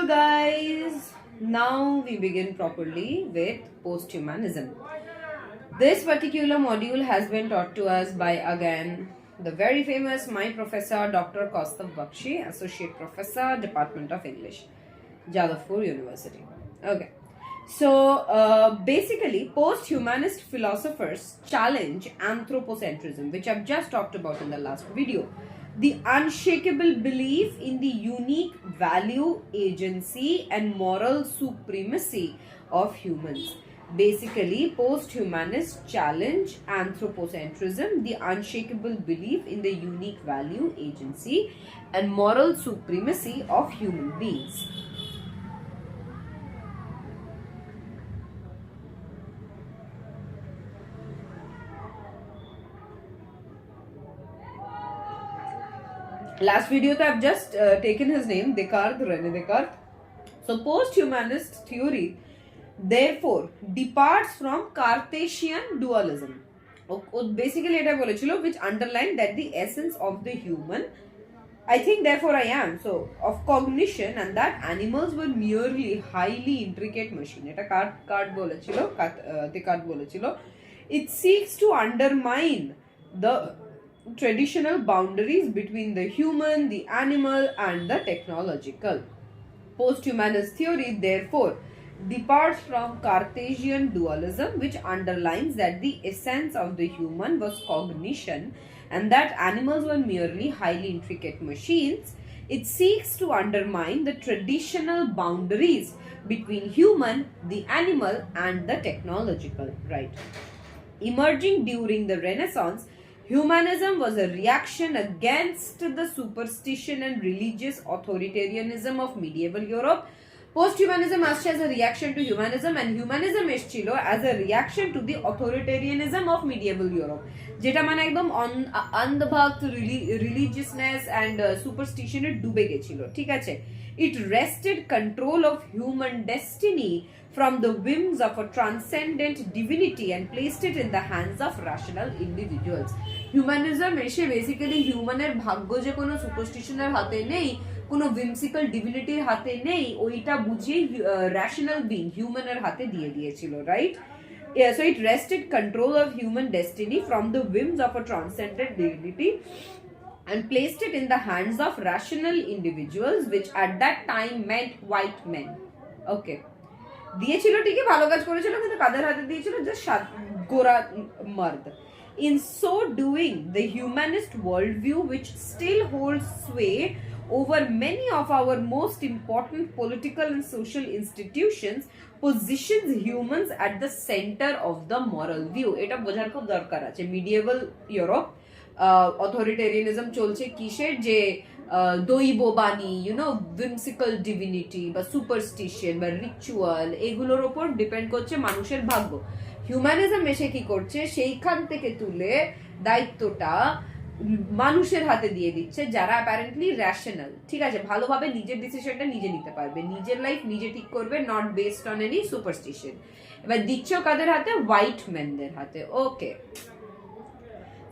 guys, now we begin properly with posthumanism. This particular module has been taught to us by again the very famous my professor Dr. Kaustav Bakshi, Associate Professor, Department of English, Jadavpur University. Okay. So basically, post-humanist philosophers challenge anthropocentrism, which I've just talked about in the last video. The unshakable belief in the unique value, agency, and moral supremacy of humans. Basically, post-humanists challenge anthropocentrism, the unshakable belief in the unique value, agency, and moral supremacy of human beings. Last video I've just taken his name, Descartes, René Descartes. So post-humanist theory therefore departs from Cartesian dualism. Basically এটা বলেছিল which underlined that the essence of the human, I think therefore I am, so of cognition, and that animals were merely highly intricate machine. এটা Descartes বলেছিল. It seeks to undermine the traditional boundaries between the human, the animal, and the technological. Posthumanist theory therefore departs from Cartesian dualism, which underlines that the essence of the human was cognition and that animals were merely highly intricate machines. It seeks to undermine the traditional boundaries between human, the animal, and the technological. Right. Emerging during the Renaissance, humanism was a reaction against the superstition and religious authoritarianism of medieval Europe. Posthumanism আসছে as a reaction to humanism, and humanism এসেছিল as a reaction to the authoritarianism of medieval Europe, যেটা মানে একদম অন্ধভক্ত religiousness and superstition এ ডুবে গেছিল, ঠিক আছে? It wrested control of human destiny from the whims of a transcendent divinity and placed it in the hands of rational individuals. Humanism এসে basically হিউম্যানের ভাগ্য যে কোনো সুপারস্টিশনের হাতে নেই, কোনো whimsical ডিভিনিটির হাতে নেই, ওইটা বুঝিয়ে rational being হিউম্যানের হাতে দিয়ে দিয়েছিল, right? Yeah, so it wrested control of human destiny from the whims of a transcendent divinity and placed it in the hands of rational individuals, which at that time meant white men. Okay. দিয়েছিল ঠিকই, ভালো কাজ করেছিল, কিন্তু কাদের হাতে দিয়েছিল? Just গোরা মার্দ. In so doing, the humanist worldview, which still holds sway over many of our most important political and social institutions, positions humans at the center of the moral view. এটা বোঝার খুব দরকার আছে. মিডিয়েভাল ইউরোপ অথরিটেরিয়ানিজম চলছে কিসের? যে দৈব বাণী, whimsical divinity বা সুপারস্টিশন বা রিচুয়াল, এগুলোর ওপর ডিপেন্ড করছে মানুষের ভাগ্য. হিউম্যানিজম এসে কি করছে? সেইখান থেকে তুলে দায়িত্বটা মানুষের হাতে দিয়ে দিচ্ছে, যারা অ্যাপারেন্টলি র্যাশনাল, ঠিক আছে, ভালোভাবে নিজের ডিসিশনটা নিজে নিতে পারবে, নিজের লাইফ নিজে ঠিক করবে, not based on any superstition. এবার দিচ্ছ কাদের হাতে? হোয়াইট ম্যানদের হাতে. ওকে.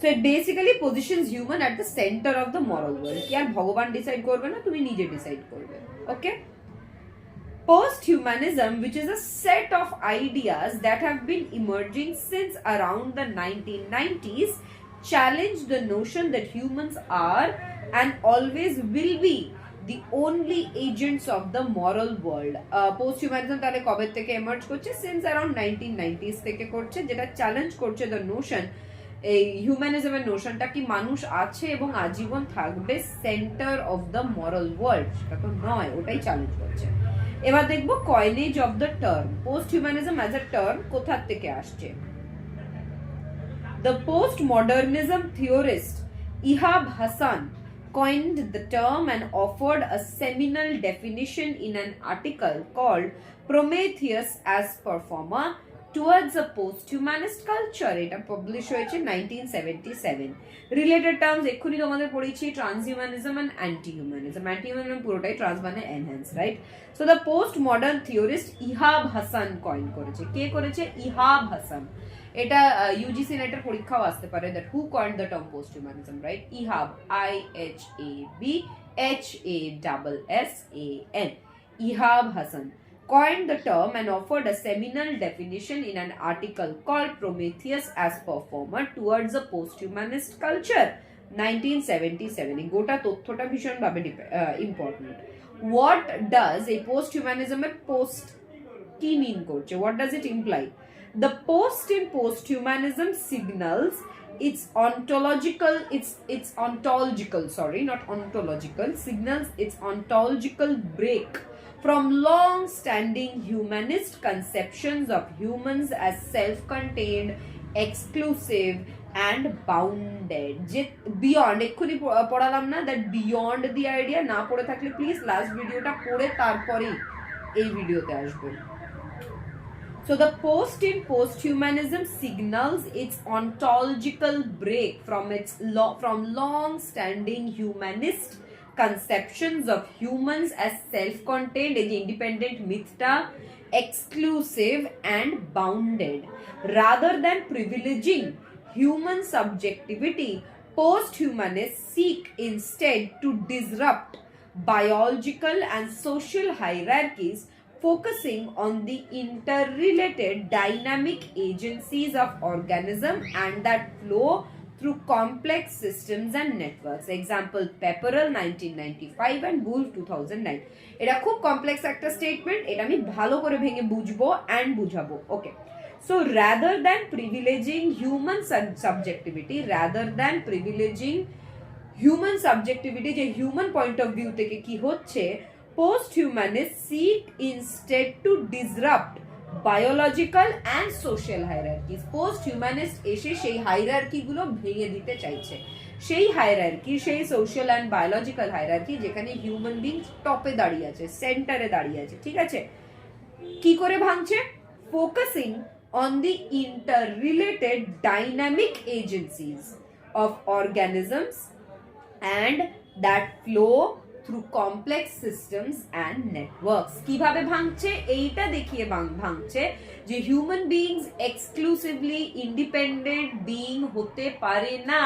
So it basically positions human at the center of the moral world. কি আর ভগবান ডিসাইড করবে না, তুমি নিজে ডিসাইড করবে. ওকে. Posthumanism, which is a set of ideas that have been emerging since around the 1990s, challenge the notion that humans are and always will be the only agents of the moral world. Posthumanism তাহলে কবে থেকে emerge করছে? Since around 1990s থেকে করছে, যেটা challenge করছে the notion, এই হিউম্যানিজমের নোশনটা কি মানুষ আছে এবং আজীবন থাকবে centre of the moral world, সেটা তো নয়, ওটাই চ্যালেঞ্জ করছে. এবার দেখবো coinage of the term. Post humanism as a term কোথা থেকে আসছে? The postmodernism theorist Ihab Hassan coined the term and offered a seminal definition in an article called Prometheus as Performer towards a post-humanist culture. এটা publish হয়েছে 1977. Related terms এক্ষুনি তোমাদের পড়েছি, ট্রান্সহিউম্যানিজম and anti-humanism. Anti-humanism পুরোটাই trans মানে enhance, right? So the post modern theorist ইহাব Hasan coin করেছে. কে করেছে? ইহাব হাসান. এটা ইউজিসি নেটের পরীক্ষাও আসতে পারে, that who কয়েন্ড the term post humanism, right? ইহাব, IHAB HASSAN. Ihab Hassan coined the term and offered a seminal definition in an article called Prometheus as Performer Towards a Posthumanist Culture, 1977. এই গোটা তথ্যটা ভীষণভাবে important. What does a posthumanism post কি মিন করছে? What does it imply? The post in posthumanism signals its ontological, signals its ontological break from long-standing humanist conceptions of humans as self-contained, exclusive and bounded. যে beyond এক্ষুনি পড়ালাম না, that beyond the idea, না পড়ে থাকলে please last ভিডিওটা পড়ে তারপরেই এই ভিডিওতে আসবেন। So the post in posthumanism signals its ontological break from long-standing humanist conceptions of humans as self-contained, independent mythta, exclusive and bounded. Rather than privileging human subjectivity, posthumanists seek instead to disrupt biological and social hierarchies, focusing on the interrelated dynamic agencies of organism and that flow through complex systems and networks. Example, Pepperell 1995 and Wolf 2009. এটা খুব complex একটা statement, এটা আমি ভালো করে ভেঙে বুঝবো and বুঝাবো। ওকে, so rather than privileging human subjectivity, যে হিউম্যান পয়েন্ট অফ ভিউ থেকে কি হচ্ছে, posthumanists seek instead to disrupt biological and social hierarchies. Posthumanists এসে সেই হায়ারার্কি গুলো ভেঙে দিতে চাইছে, সেই হায়ারার্কি, সেই সোশ্যাল অ্যান্ড বায়োলজিক্যাল হায়ারার্কি যেখানে হিউম্যান বিং টপে দাঁড়িয়ে আছে, সেন্টারে দাঁড়িয়ে আছে, ঠিক আছে? কি করে ভাঙছে? Focusing on the interrelated dynamic agencies of organisms and that flow through complex systems and networks. কিভাবে ভাঙছে? এইটা দেখিয়ে ভাঙছে যে human beings exclusively independent being হতে পারে না।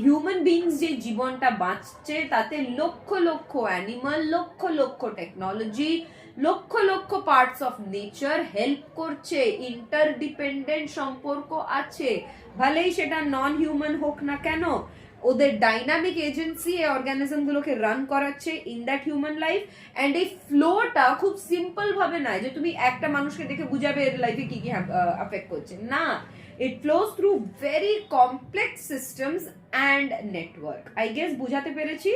হিউম্যান বিইংস যে জীবনটা বাঁচছে তাতে lakh lakh animal, lakh lakh technology, lakh lakh parts of nature help করছে, ইন্টারডিপেন্ডেন্ট সম্পর্ক আছে, ভালেই সেটা নন হিউম্যান হোক না কেন, ওদের ডাইনামিক এজেন্সি এই অর্গানিজম গুলোকে রান করাচ্ছে in that human life. And এই ফ্লোটা খুব সিম্পল ভাবে নয় যে তুমি একটা মানুষকে দেখে বুঝাবে এর লাইফে কি কি অ্যাফেক্ট করছে, না, it flows through very complex systems and network. I guess বুঝাতে পেরেছি।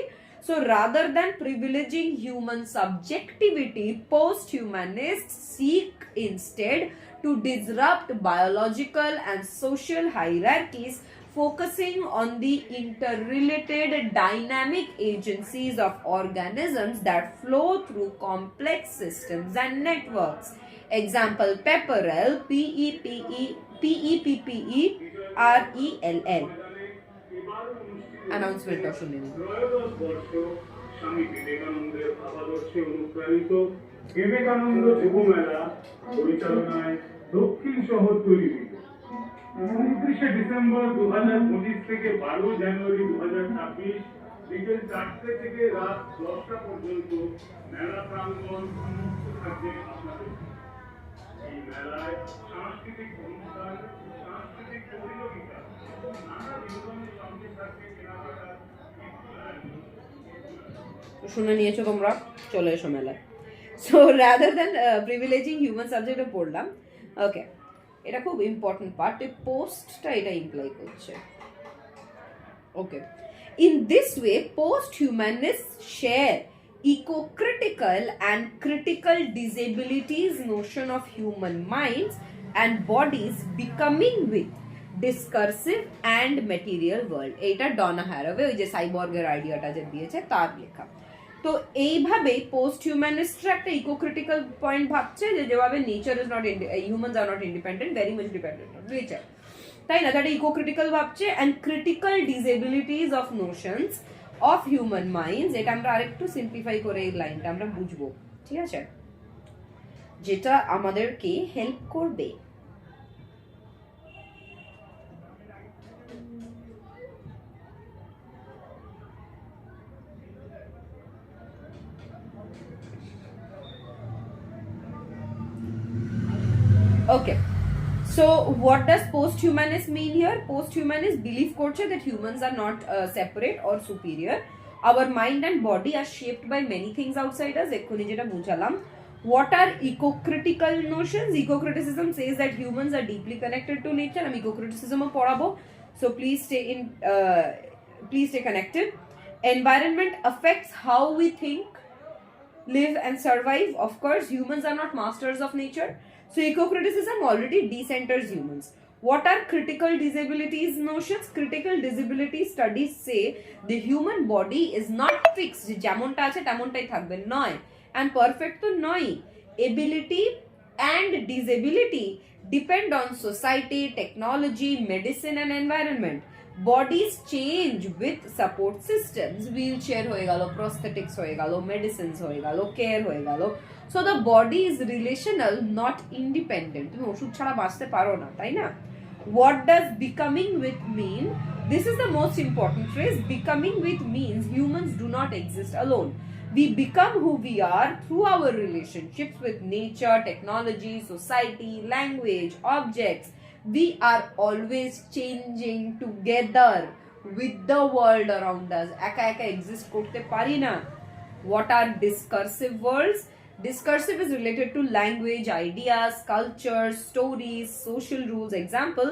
So rather than privileging human subjectivity, posthumanists seek instead to disrupt biological and social hierarchies, focusing on the interrelated dynamic agencies of organisms that flow through complex systems and networks. Example, Pepperell, PEPPERELL. অ্যানাউন্সমেন্টটা শুনে নিন। স্বামী বিবেকানন্দের ভাবাদর্শে অনুপ্রাণিত বিবেকানন্দ যুব মেলা পরিচালনায় দক্ষিণ শহর তৈরি। 29 ডিসেম্বর 2025 থেকে 12 জানুয়ারি 2026 বিকেল 4টে থেকে রাত 10টা পর্যন্ত মেলা প্রাঙ্গণ উন্মুক্ত থাকবে আপনাদের। এই মেলায় সাংস্কৃতিক অনুষ্ঠান, সাংস্কৃতিক প্রতিযোগিতা, নানা বিনোদনের সঙ্গে থাকবে কেনাকাটা। শুনে নিয়েছো তোমরা, চলে এসো মেলায়। সো রাদার দ্যান প্রিভিলেজিং হিউম্যান সাবজেক্টে পড়লাম। ওকে, এটা খুব ইম্পর্টেন্ট পার্ট, এই পোস্টটা এটা ইমপ্লাই করছে। Okay, in this way posthumanist share eco-critical and critical disabilities notion of human minds and bodies becoming with discursive and material world. এটা ডনা হ্যারাওয়ে ওই যে সাইবর্গের আইডিয়াটা যে দিয়েছে তার লেখা। তো এইভাবেই পোস্ট হিউম্যানিস্টরা একটা ইকো-ক্রিটিক্যাল পয়েন্ট ভাবছে যে যেভাবে nature is not, humans are not independent, very much dependent on nature, তাই না? তাটা ইকো-ক্রিটিক্যাল ভাবছে। And critical disabilities of notions of human minds, এটা আমরা আরেকটু সিম্পলিফাই করে এই লাইনটা আমরা বুঝবো, ঠিক আছে, যেটা আমাদেরকে হেল্প করবে। Okay. So what does post-humanist mean here? Post-humanist believe করছে that humans are not separate or superior. Our mind and body are shaped by many things outside us. এক্ষুনি যেটা বুঝালাম. What are eco-critical notions? Eco-criticism says that humans are deeply connected to nature. আমি eco-criticism ও পড়াবো. So please stay connected. Environment affects how we think, live and survive. Of course, humans are not masters of nature. So eco-criticism already decenters humans. What are critical disabilities notions? Critical disability studies say the human body is not fixed. যেমনটা আছে তেমনটাই থাকবে নয়, and perfect তো নয়. Ability and disability depend on society, technology, medicine and environment. Bodies change with support systems. Wheelchair হয়ে গেল, prosthetics হয়ে গেল, medicines হয়ে গেল, care হয়ে গেল. So the body is relational, not independent. তুমি ওষুধ ছাড়া বাঁচতে পারো না, তাই না? What does becoming with mean? This is the most important phrase. Becoming with means humans do not exist alone. We become who we are through our relationships with nature, technology, society, language, objects. We are always changing together with the world around us. একা একা exist করতে পারি না. What are discursive worlds? Discursive is related to language, ideas, culture, stories, social rules. Example,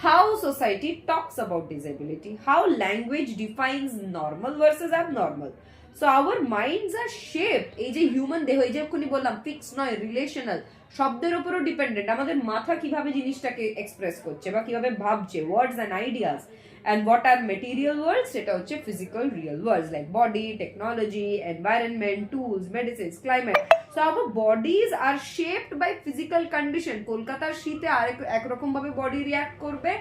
how society talks about disability, how language defines normal versus abnormal. So our minds are shaped. এই যে human দেহ, এই যে এক্ষুনি বললাম fix নয়, relational, শব্দের উপরও ডিপেন্ডেন্ট। আমাদের মাথা কিভাবে জিনিসটাকে এক্সপ্রেস করছে বা কিভাবে ভাবছে, words and ideas. And what are material worlds? সেটা হচ্ছে physical real worlds like body, technology, environment, tools, medicines, climate. So our bodies are shaped by physical condition. কলকাতার শীতে একরকম ভাবে বডি রিঅ্যাক্ট করবে,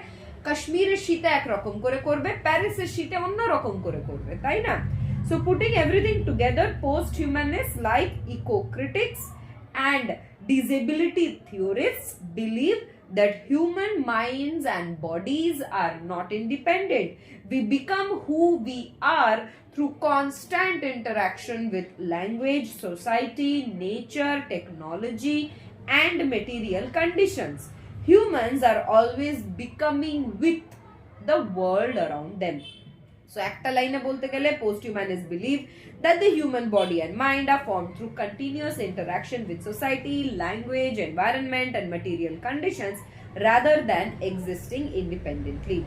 কাশ্মীরের শীতে একরকম করে করবে, প্যারিসের শীতে অন্য রকম করে করবে, তাই না? So putting everything together, post-humanists like eco-critics and disability theorists believe that human minds and bodies are not independent. We become who we are through constant interaction with language, society, nature, technology, and material conditions. Humans are always becoming with the world around them. So একটা লাইনে বলতে গেলে post-humanists believe that the human body and mind are formed through continuous interaction with society, language, environment and material conditions rather than existing independently.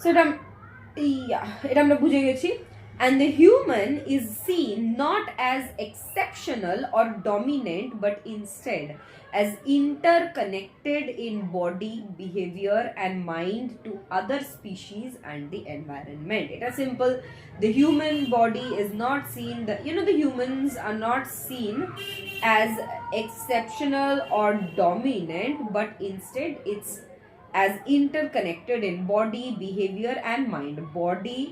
So এটা আমরা বুঝে গেছি। And the human is seen not as exceptional or dominant but instead as interconnected in body, behavior and mind to other species and the environment. It is simple. The human body is not seen, the humans are not seen as exceptional or dominant but instead it's as interconnected in body, behavior and mind. Body,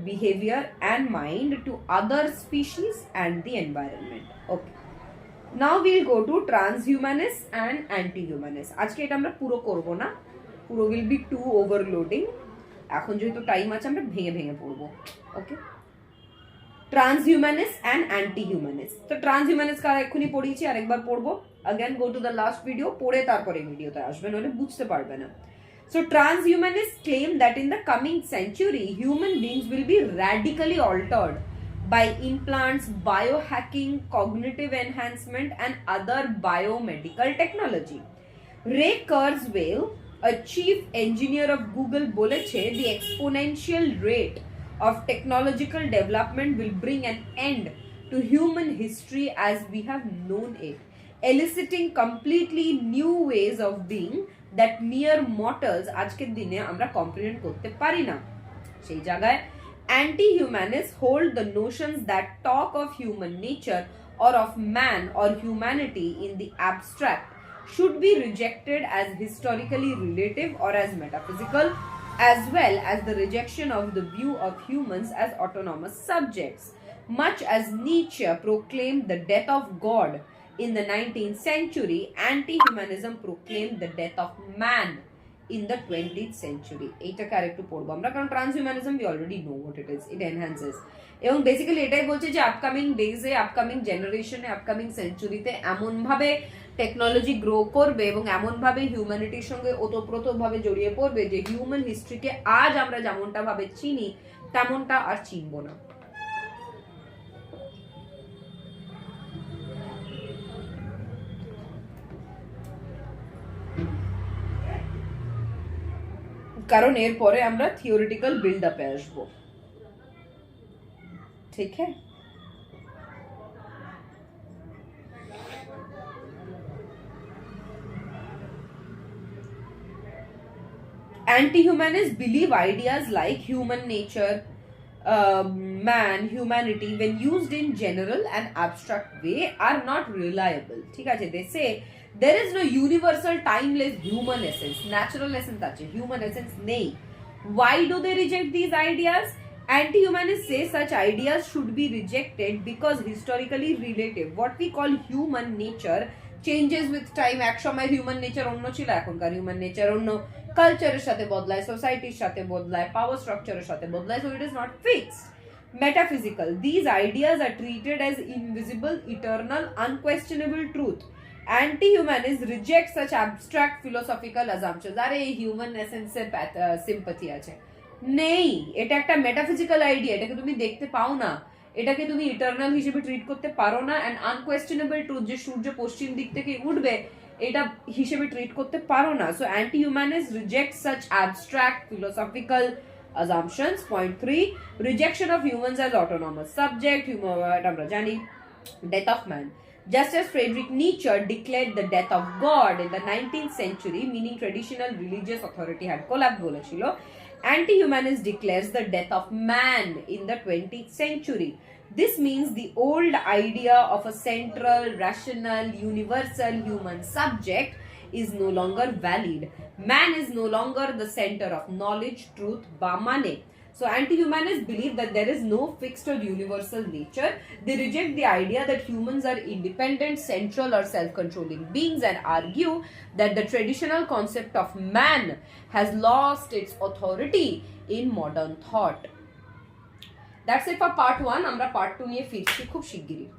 behavior and mind to other species and the environment. Okay. Now we'll go to transhumanists and anti-humanists. আজকে এটা আমরা পুরো করব না, পুরো will be too overloading. এখন যেহেতু time আছে আমরা ভেঙে ভেঙে পড়বো। ওকে, transhumanists and anti-humanists. তো transhumanists কারা এক্ষুনি পড়িয়েছি, আরেকবার পড়বো। Again go to the last video, পড়ে তারপরে ভিডিওতে আসবে, নইলে বুঝতে পারবে না। So transhumanists claim that in the coming century human beings will be radically altered by implants, biohacking, cognitive enhancement and other biomedical technology. Ray Kurzweil, a chief engineer of Google, বলেছে the exponential rate of technological development will bring an end to human history as we have known it, eliciting completely new ways of being that mere mortals আজকের দিনে আমরা comprehend করতে পারি না। সেই জায়গায় anti-humanists hold the notions that talk of human nature or of man or humanity in the abstract should be rejected as historically relative or as metaphysical, as well as the rejection of the view of humans as autonomous subjects. Much as Nietzsche proclaimed the death of God in the 19th century, anti-humanism proclaimed the death of man in the 20th century. এইটাকে আরেকটু পড়বো আমরা, কারণ ট্রান্সহিউম্যানিজম we already know what it is, it enhances, এবং basically এটাই বলছে যে upcoming ডেজে, upcoming জেনারেশনে, আপকামিং সেঞ্চুরিতে এমন ভাবে টেকনোলজি গ্রো করবে এবং এমন ভাবে হিউম্যানিটির সঙ্গে ওতপ্রোতভাবে জড়িয়ে পড়বে যে হিউম্যান হিস্ট্রিকে আজ আমরা যেমনটা ভাবে চিনি তেমনটা আর চিনব না। কারণ এরপরে আমরা থিওরিটিক্যাল বিল্ড আপে আসবো, ঠিক है। Anti-humanists believe ideas like human nature, man, humanity, when used in general and abstract way, are not reliable. ঠিক আছে, they say there is no universal timeless human essence, natural essence আছে, human essence নেই। Why do they reject these ideas? Anti-humanists say such ideas should be rejected because historically relative, what we call human nature, changes with time. এক সময় human nature অন্য ছিল, এখনকার human nature অন্য, কালচারের সাথে বদলায়, সোসাইটির সাথে বদলায়, পাওয়ার স্ট্রাকচারের সাথে বদলায়, so it is not fixed. Metaphysical, these ideas are treated as invisible, eternal, unquestionable truth. Anti-humanists reject such abstract philosophical assumptions. আরে এই হিউম্যান এসেন্সের সিম্পাথি আছে, নেই, এটা একটা মেটাফিজিক্যাল আইডিয়া, এটাকে তুমি দেখতে পাও না, এটাকে তুমি ইটারনাল হিসেবে ট্রিট করতে পারো না, এন্ড আনকোয়েশ্চেনেবল ট্রুথ যে সূর্য পশ্চিম দিক থেকে উঠবে এটা হিসেবে ট্রিট করতে পারো না। So anti humanist reject such abstract philosophical assumptions. Point 3, rejection of humans as autonomous subject. আমরা জানি death of man. Just as Friedrich Nietzsche declared the death of God in the 19th century, meaning traditional religious authority had collapsed বলেছিল, anti-humanist declares the death of man in the 20th century. This means the old idea of a central, rational, universal human subject is no longer valid. Man is no longer the center of knowledge, truth, ba mane. So anti-humanists believe that there is no fixed or universal nature. They reject the idea that humans are independent, central or self-controlling beings and argue that the traditional concept of man has lost its authority in modern thought. That's it for part 1. আমরা part 2 নিয়ে ফিরছি খুব শিগগিরই।